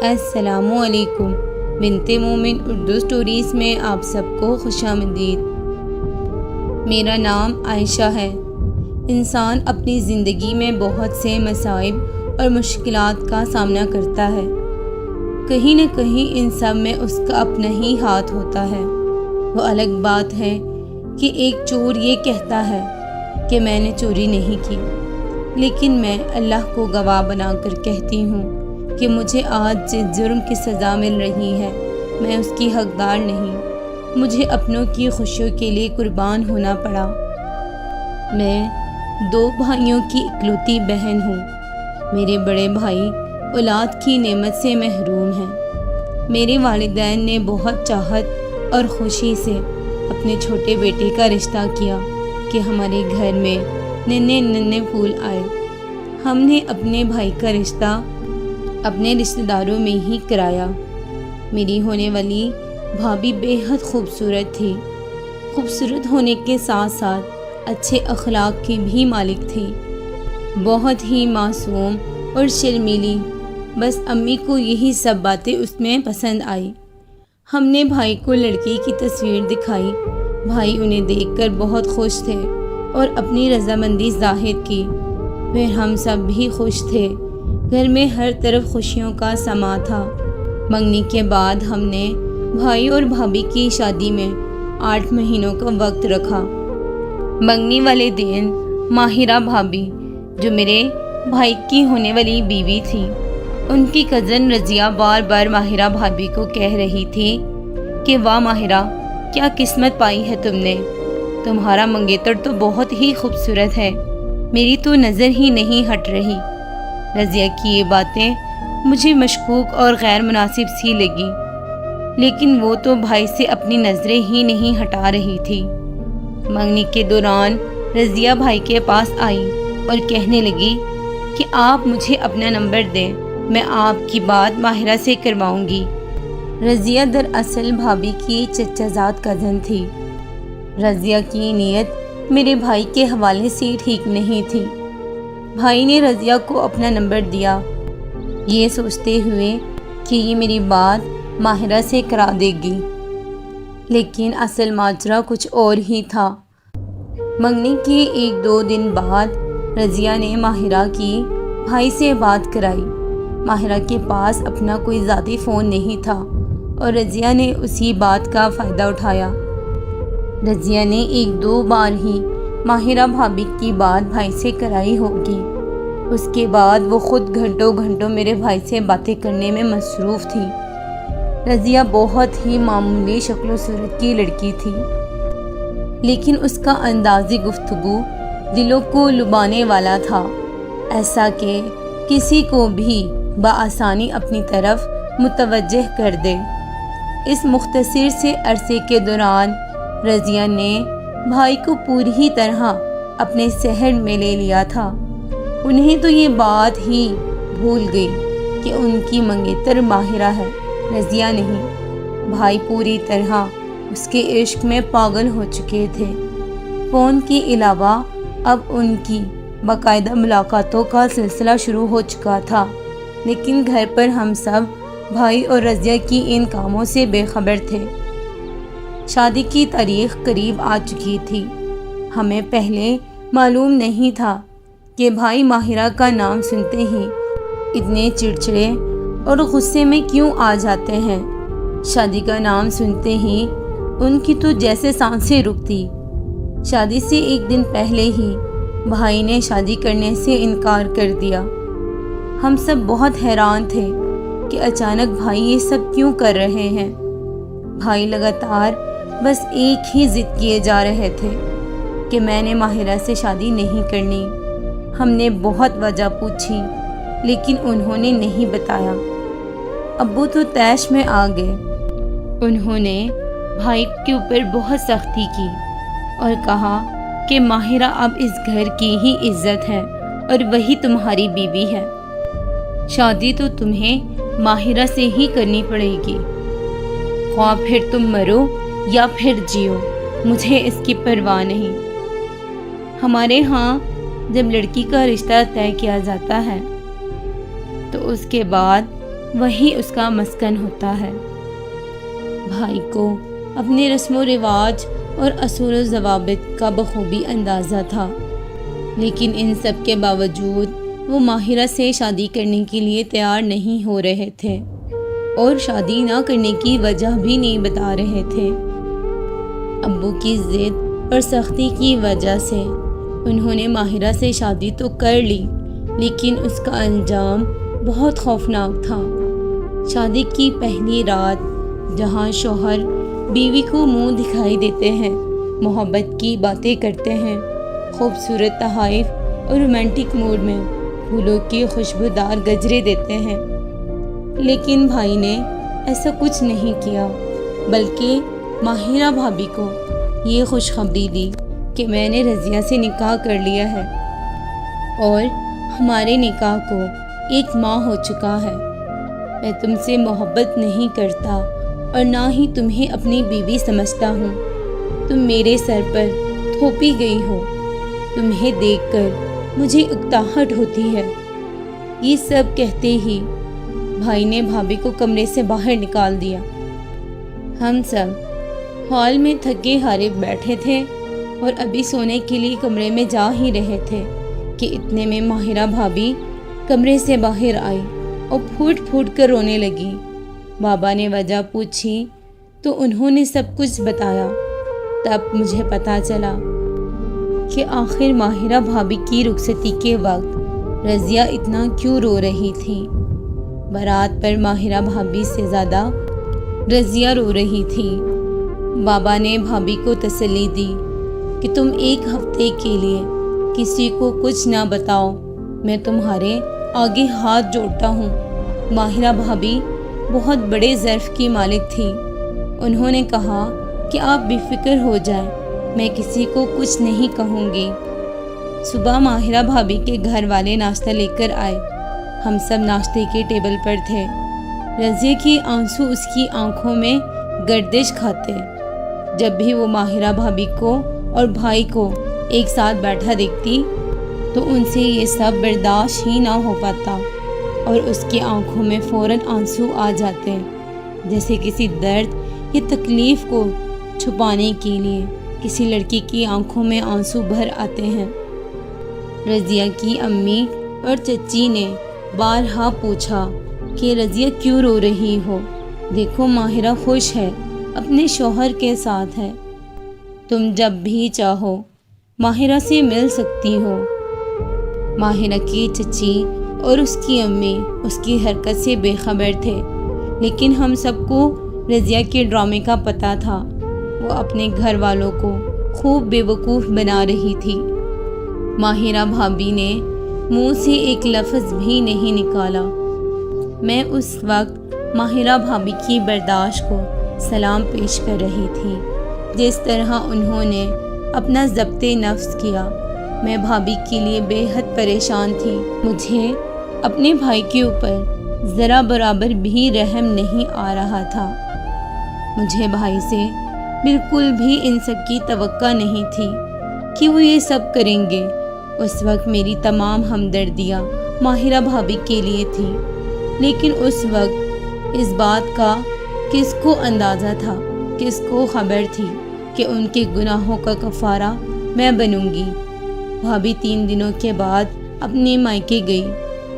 السلام علیکم۔ بنت مومن اردو سٹوریز میں آپ سب کو خوش آمدید۔ میرا نام عائشہ ہے۔ انسان اپنی زندگی میں بہت سے مصائب اور مشکلات کا سامنا کرتا ہے۔ کہیں نہ کہیں ان سب میں اس کا اپنا ہی ہاتھ ہوتا ہے۔ وہ الگ بات ہے کہ ایک چور یہ کہتا ہے کہ میں نے چوری نہیں کی، لیکن میں اللہ کو گواہ بنا کر کہتی ہوں کہ مجھے آج جس جرم کی سزا مل رہی ہے میں اس کی حقدار نہیں۔ مجھے اپنوں کی خوشیوں کے لیے قربان ہونا پڑا۔ میں 2 بھائیوں کی اکلوتی بہن ہوں۔ میرے بڑے بھائی اولاد کی نعمت سے محروم ہیں۔ میرے والدین نے بہت چاہت اور خوشی سے اپنے چھوٹے بیٹے کا رشتہ کیا کہ ہمارے گھر میں ننھے ننھے پھول آئے۔ ہم نے اپنے بھائی کا رشتہ اپنے رشتہ داروں میں ہی کرایا۔ میری ہونے والی بھابھی بے حد خوبصورت تھی۔ خوبصورت ہونے کے ساتھ ساتھ اچھے اخلاق کی بھی مالک تھی۔ بہت ہی معصوم اور شرمیلی، بس امی کو یہی سب باتیں اس میں پسند آئی۔ ہم نے بھائی کو لڑکی کی تصویر دکھائی۔ بھائی انہیں دیکھ کر بہت خوش تھے اور اپنی رضامندی ظاہر کی۔ پھر ہم سب بھی خوش تھے۔ گھر میں ہر طرف خوشیوں کا سما تھا۔ منگنی کے بعد ہم نے بھائی اور بھابھی کی شادی میں 8 مہینوں کا وقت رکھا۔ منگنی والے دن ماہرہ بھابھی، جو میرے بھائی کی ہونے والی بیوی تھی، ان کی کزن رضیہ بار بار ماہرہ بھابھی کو کہہ رہی تھی کہ واہ ماہرہ، کیا قسمت پائی ہے تم نے، تمہارا منگیتر تو بہت ہی خوبصورت ہے، میری تو نظر ہی نہیں ہٹ رہی۔ رضیہ کی یہ باتیں مجھے مشکوک اور غیر مناسب سی لگی، لیکن وہ تو بھائی سے اپنی نظریں ہی نہیں ہٹا رہی تھی۔ منگنی کے دوران رضیہ بھائی کے پاس آئی اور کہنے لگی کہ آپ مجھے اپنا نمبر دیں، میں آپ کی بات ماہرہ سے کرواؤں گی۔ رضیہ دراصل بھابھی کی چچا زاد کزن تھی۔ رضیہ کی نیت میرے بھائی کے حوالے سے ٹھیک نہیں تھی۔ بھائی نے رضیہ کو اپنا نمبر دیا، یہ سوچتے ہوئے کہ یہ میری بات ماہرہ سے کرا دے گی، لیکن اصل ماجرا کچھ اور ہی تھا۔ منگنی کے 1-2 دن بعد رضیہ نے ماہرہ کی بھائی سے بات کرائی۔ ماہرہ کے پاس اپنا کوئی ذاتی فون نہیں تھا اور رضیہ نے اسی بات کا فائدہ اٹھایا۔ رضیہ نے 1-2 بار ہی ماہرہ بھابھی کی بات بھائی سے کرائی ہوگی۔ اس کے بعد وہ خود گھنٹوں گھنٹوں میرے بھائی سے باتیں کرنے میں مصروف تھی۔ رضیہ بہت ہی معمولی شکل و صورت کی لڑکی تھی، لیکن اس کا انداز گفتگو دلوں کو لبھانے والا تھا، ایسا کہ کسی کو بھی بآسانی اپنی طرف متوجہ کر دے۔ اس مختصر سے عرصے کے دوران رضیہ نے بھائی کو پوری طرح اپنے سحر میں لے لیا تھا۔ انہیں تو یہ بات ہی بھول گئی کہ ان کی منگیتر ماہرہ ہے، رضیہ نہیں۔ بھائی پوری طرح اس کے عشق میں پاگل ہو چکے تھے۔ فون کے علاوہ اب ان کی باقاعدہ ملاقاتوں کا سلسلہ شروع ہو چکا تھا، لیکن گھر پر ہم سب بھائی اور رضیہ کی ان کاموں سے بے خبر تھے۔ شادی کی تاریخ قریب آ چکی تھی۔ ہمیں پہلے معلوم نہیں تھا کہ بھائی ماہرہ کا نام سنتے ہی اتنے چڑچڑے اور غصے میں کیوں آ جاتے ہیں۔ شادی کا نام سنتے ہی ان کی تو جیسے سانسیں رکتی۔ شادی سے 1 دن پہلے ہی بھائی نے شادی کرنے سے انکار کر دیا۔ ہم سب بہت حیران تھے کہ اچانک بھائی یہ سب کیوں کر رہے ہیں۔ بھائی لگاتار بس ایک ہی ضد کیے جا رہے تھے کہ میں نے ماہرہ سے شادی نہیں کرنی۔ ہم نے بہت وجہ پوچھی، لیکن انہوں نے نہیں بتایا۔ ابو تو طیش میں آ گئے۔ انہوں نے بھائی کے اوپر بہت سختی کی اور کہا کہ ماہرہ اب اس گھر کی ہی عزت ہے اور وہی تمہاری بیوی ہے۔ شادی تو تمہیں ماہرہ سے ہی کرنی پڑے گی، خواہ پھر تم مرو یا پھر جیو، مجھے اس کی پرواہ نہیں۔ ہمارے ہاں جب لڑکی کا رشتہ طے کیا جاتا ہے تو اس کے بعد وہی اس کا مسکن ہوتا ہے۔ بھائی کو اپنے رسم و رواج اور اصول و ضوابط کا بخوبی اندازہ تھا، لیکن ان سب کے باوجود وہ ماہرہ سے شادی کرنے کے لیے تیار نہیں ہو رہے تھے اور شادی نہ کرنے کی وجہ بھی نہیں بتا رہے تھے۔ ابو کی ضد اور سختی کی وجہ سے انہوں نے ماہرہ سے شادی تو کر لی، لیکن اس کا انجام بہت خوفناک تھا۔ شادی کی پہلی رات جہاں شوہر بیوی کو منہ دکھائی دیتے ہیں، محبت کی باتیں کرتے ہیں، خوبصورت تحائف اور رومانٹک موڈ میں پھولوں کی خوشبودار گجرے دیتے ہیں، لیکن بھائی نے ایسا کچھ نہیں کیا، بلکہ ماہرہ بھابھی کو یہ خوشخبری دی کہ میں نے رضیہ سے نکاح کر لیا ہے اور ہمارے نکاح کو 1 ماہ ہو چکا ہے۔ میں تم سے محبت نہیں کرتا اور نہ ہی تمہیں اپنی بیوی سمجھتا ہوں۔ تم میرے سر پر تھوپی گئی ہو۔ تمہیں دیکھ کر مجھے اکتاہٹ ہوتی ہے۔ یہ سب کہتے ہی بھائی نے بھابھی کو کمرے سے باہر نکال دیا۔ ہم سب ہال میں تھکے ہارے بیٹھے تھے اور ابھی سونے کے لیے کمرے میں جا ہی رہے تھے کہ اتنے میں ماہرہ بھابھی کمرے سے باہر آئی اور پھوٹ پھوٹ کر رونے لگی۔ بابا نے وجہ پوچھی تو انہوں نے سب کچھ بتایا۔ تب مجھے پتہ چلا کہ آخر ماہرہ بھابھی کی رخصتی کے وقت رضیہ اتنا کیوں رو رہی تھی۔ بارات پر ماہرہ بھابھی سے زیادہ رضیہ رو رہی تھی۔ بابا نے بھابھی کو تسلی دی کہ تم 1 ہفتے کے لیے کسی کو کچھ نہ بتاؤ، میں تمہارے آگے ہاتھ جوڑتا ہوں۔ ماہرہ بھابھی بہت بڑے ظرف کی مالک تھی۔ انہوں نے کہا کہ آپ بے فکر ہو جائیں، میں کسی کو کچھ نہیں کہوں گی۔ صبح ماہرہ بھابھی کے گھر والے ناشتہ لے کر آئے۔ ہم سب ناشتے کے ٹیبل پر تھے۔ رضیہ کے آنسو اس کی آنکھوں میں گردش کھاتے۔ جب بھی وہ ماہرہ بھابھی کو اور بھائی کو ایک ساتھ بیٹھا دیکھتی تو ان سے یہ سب برداشت ہی نہ ہو پاتا اور اس کی آنکھوں میں فوراً آنسو آ جاتے، جیسے کسی درد یا تکلیف کو چھپانے کے لیے کسی لڑکی کی آنکھوں میں آنسو بھر آتے ہیں۔ رضیہ کی امی اور چچی نے بارہا پوچھا کہ رضیہ کیوں رو رہی ہو؟ دیکھو ماہرہ خوش ہے، اپنے شوہر کے ساتھ ہے۔ تم جب بھی چاہو ماہرہ سے مل سکتی ہو۔ ماہرہ کی چچی اور اس کی امی اس کی حرکت سے بے خبر تھے، لیکن ہم سب کو رضیہ کے ڈرامے کا پتہ تھا۔ وہ اپنے گھر والوں کو خوب بے وقوف بنا رہی تھی۔ ماہرہ بھابھی نے منہ سے ایک لفظ بھی نہیں نکالا۔ میں اس وقت ماہرہ بھابھی کی برداشت کو سلام پیش کر رہی تھی، جس طرح انہوں نے اپنا ضبط نفس کیا۔ میں بھابھی کے لیے بے حد پریشان تھی۔ مجھے اپنے بھائی کے اوپر ذرا برابر بھی رحم نہیں آ رہا تھا۔ مجھے بھائی سے بالکل بھی ان سب کی توقع نہیں تھی کہ وہ یہ سب کریں گے۔ اس وقت میری تمام ہمدردیاں ماہرہ بھابھی کے لیے تھی، لیکن اس وقت اس بات کا کس کو اندازہ تھا، کس کو خبر تھی کہ ان کے گناہوں کا کفارہ میں بنوں گی۔ بھابھی 3 دنوں کے بعد اپنے مائکے گئی،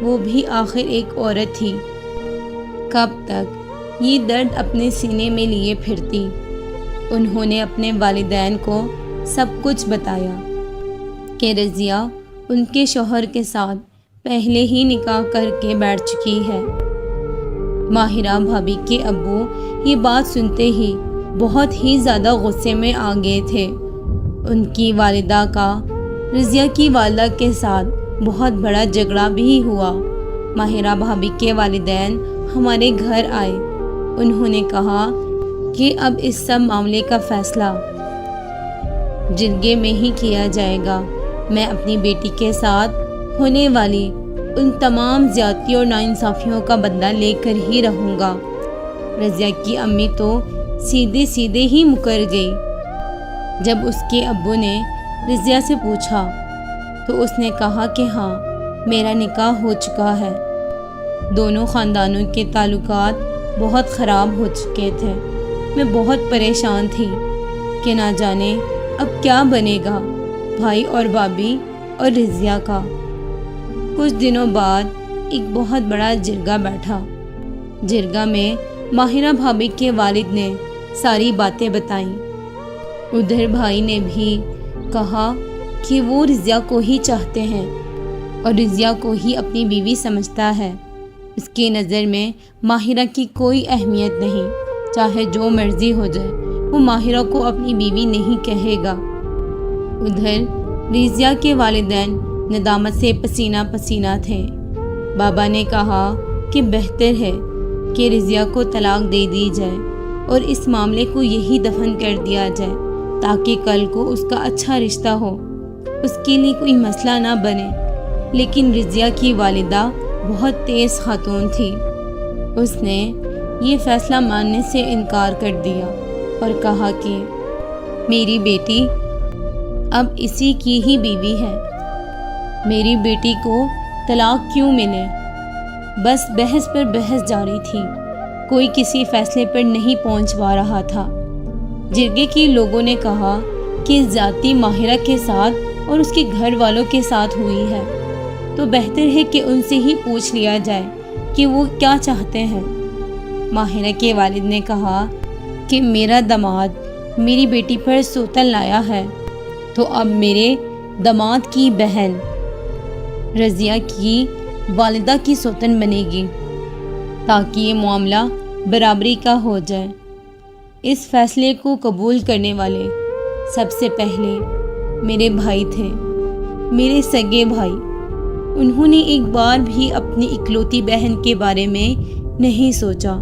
وہ بھی آخر ایک عورت تھی۔ کب تک یہ درد اپنے سینے میں لیے پھرتی؟ انہوں نے اپنے والدین کو سب کچھ بتایا کہ رضیہ ان کے شوہر کے ساتھ پہلے ہی نکاح کر کے بیٹھ چکی ہے۔ ماہرہ بھابھی کے ابو یہ بات سنتے ہی بہت ہی زیادہ غصے میں آ گئے تھے۔ ان کی والدہ کا رضیہ کی والدہ کے ساتھ بہت بڑا جھگڑا بھی ہوا۔ ماہرہ بھابھی کے والدین ہمارے گھر آئے۔ انہوں نے کہا کہ اب اس سب معاملے کا فیصلہ جرگے میں ہی کیا جائے گا۔ میں اپنی بیٹی کے ساتھ ہونے والی ان تمام زیادتی اور ناانصافیوں کا بدلہ لے کر ہی رہوں گا۔ رضیہ کی امی تو سیدھے سیدھے ہی مکر گئی۔ جب اس کے ابو نے رضیہ سے پوچھا تو اس نے کہا کہ ہاں، میرا نکاح ہو چکا ہے۔ دونوں خاندانوں کے تعلقات بہت خراب ہو چکے تھے۔ میں بہت پریشان تھی کہ نہ جانے اب کیا بنے گا بھائی اور بھابھی اور رضیہ کا۔ کچھ دنوں بعد ایک بہت بڑا جرگہ بیٹھا۔ جرگہ میں ماہرہ بھابھی کے والد نے ساری باتیں بتائیں۔ ادھر بھائی نے بھی کہا کہ وہ رضیہ کو ہی چاہتے ہیں اور رضیہ کو ہی اپنی بیوی سمجھتا ہے۔ اس کی نظر میں ماہرہ کی کوئی اہمیت نہیں، چاہے جو مرضی ہو جائے، وہ ماہرہ کو اپنی بیوی نہیں کہے گا۔ ادھر رضیہ کے والدین ندامت سے پسینہ پسینہ تھے۔ بابا نے کہا کہ بہتر ہے کہ رضیہ کو طلاق دے دی جائے اور اس معاملے کو یہی دفن کر دیا جائے تاکہ کل کو اس کا اچھا رشتہ ہو، اس کے لیے کوئی مسئلہ نہ بنے۔ لیکن رضیہ کی والدہ بہت تیز خاتون تھی۔ اس نے یہ فیصلہ ماننے سے انکار کر دیا اور کہا کہ میری بیٹی اب اسی کی ہی بیوی ہے، میری بیٹی کو طلاق کیوں ملے؟ بس بحث پر بحث جاری تھی، کوئی کسی فیصلے پر نہیں پہنچ پا رہا تھا۔ جرگے کے لوگوں نے کہا کہ زیادتی ماہرہ کے ساتھ اور اس کے گھر والوں کے ساتھ ہوئی ہے، تو بہتر ہے کہ ان سے ہی پوچھ لیا جائے کہ وہ کیا چاہتے ہیں۔ ماہرہ کے والد نے کہا کہ میرا داماد میری بیٹی پر سوتن لایا ہے، تو اب میرے داماد کی بہن رضیہ کی والدہ کی سوتن بنے گی تاکہ یہ معاملہ برابری کا ہو جائے۔ اس فیصلے کو قبول کرنے والے سب سے پہلے میرے بھائی تھے، میرے سگے بھائی۔ انہوں نے ایک بار بھی اپنی اکلوتی بہن کے بارے میں نہیں سوچا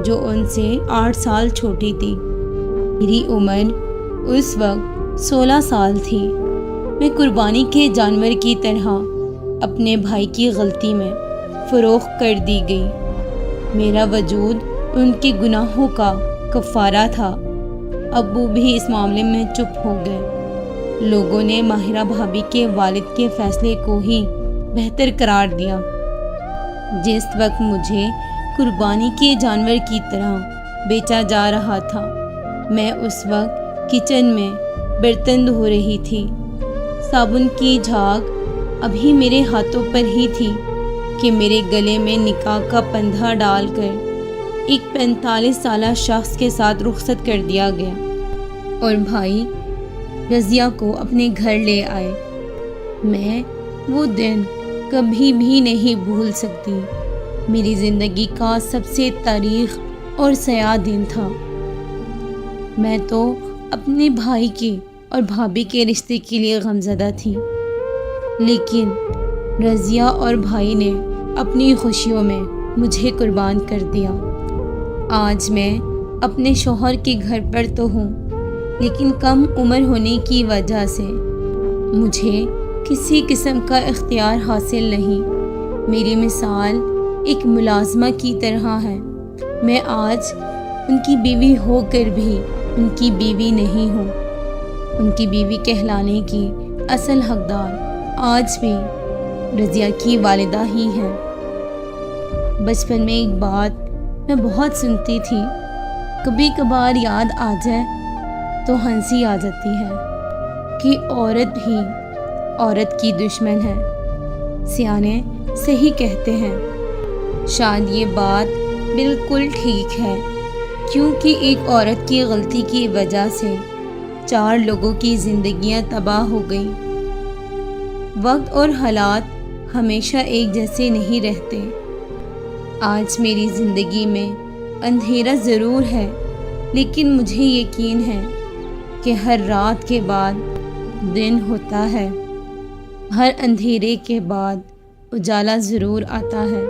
جو ان سے 8 سال چھوٹی تھی۔ میری عمر اس وقت 16 سال تھی۔ میں قربانی کے جانور کی طرح اپنے بھائی کی غلطی میں فروخت کر دی گئی۔ میرا وجود ان کے گناہوں کا کفارہ تھا۔ ابو بھی اس معاملے میں چپ ہو گئے۔ لوگوں نے ماہرہ بھابھی کے والد کے فیصلے کو ہی بہتر قرار دیا۔ جس وقت مجھے قربانی کے جانور کی طرح بیچا جا رہا تھا، میں اس وقت کچن میں برتن دھو رہی تھی۔ صابن کی جھاگ ابھی میرے ہاتھوں پر ہی تھی کہ میرے گلے میں نکاح کا پندھا ڈال کر ایک 45 سالہ شخص کے ساتھ رخصت کر دیا گیا اور بھائی رضیہ کو اپنے گھر لے آئے۔ میں وہ دن کبھی بھی نہیں بھول سکتی۔ میری زندگی کا سب سے تاریخ اور سیاہ دن تھا۔ میں تو اپنے بھائی کے اور بھابھی کے رشتے کے لیے غمزدہ تھی، لیکن رضیہ اور بھائی نے اپنی خوشیوں میں مجھے قربان کر دیا۔ آج میں اپنے شوہر کے گھر پر تو ہوں، لیکن کم عمر ہونے کی وجہ سے مجھے کسی قسم کا اختیار حاصل نہیں۔ میری مثال ایک ملازمہ کی طرح ہے۔ میں آج ان کی بیوی ہو کر بھی ان کی بیوی نہیں ہوں۔ ان کی بیوی کہلانے کی اصل حقدار آج بھی رضیہ کی والدہ ہی ہیں۔ بچپن میں ایک بات میں بہت سنتی تھی، کبھی کبھار یاد آ جائے تو ہنسی آ جاتی ہے کہ عورت بھی عورت کی دشمن ہے۔ سیانے صحیح کہتے ہیں۔ شاید یہ بات بالکل ٹھیک ہے، کیونکہ ایک عورت کی غلطی کی وجہ سے 4 لوگوں کی زندگیاں تباہ ہو گئیں۔ وقت اور حالات ہمیشہ ایک جیسے نہیں رہتے۔ آج میری زندگی میں اندھیرا ضرور ہے، لیکن مجھے یقین ہے کہ ہر رات کے بعد دن ہوتا ہے، ہر اندھیرے کے بعد اجالا ضرور آتا ہے۔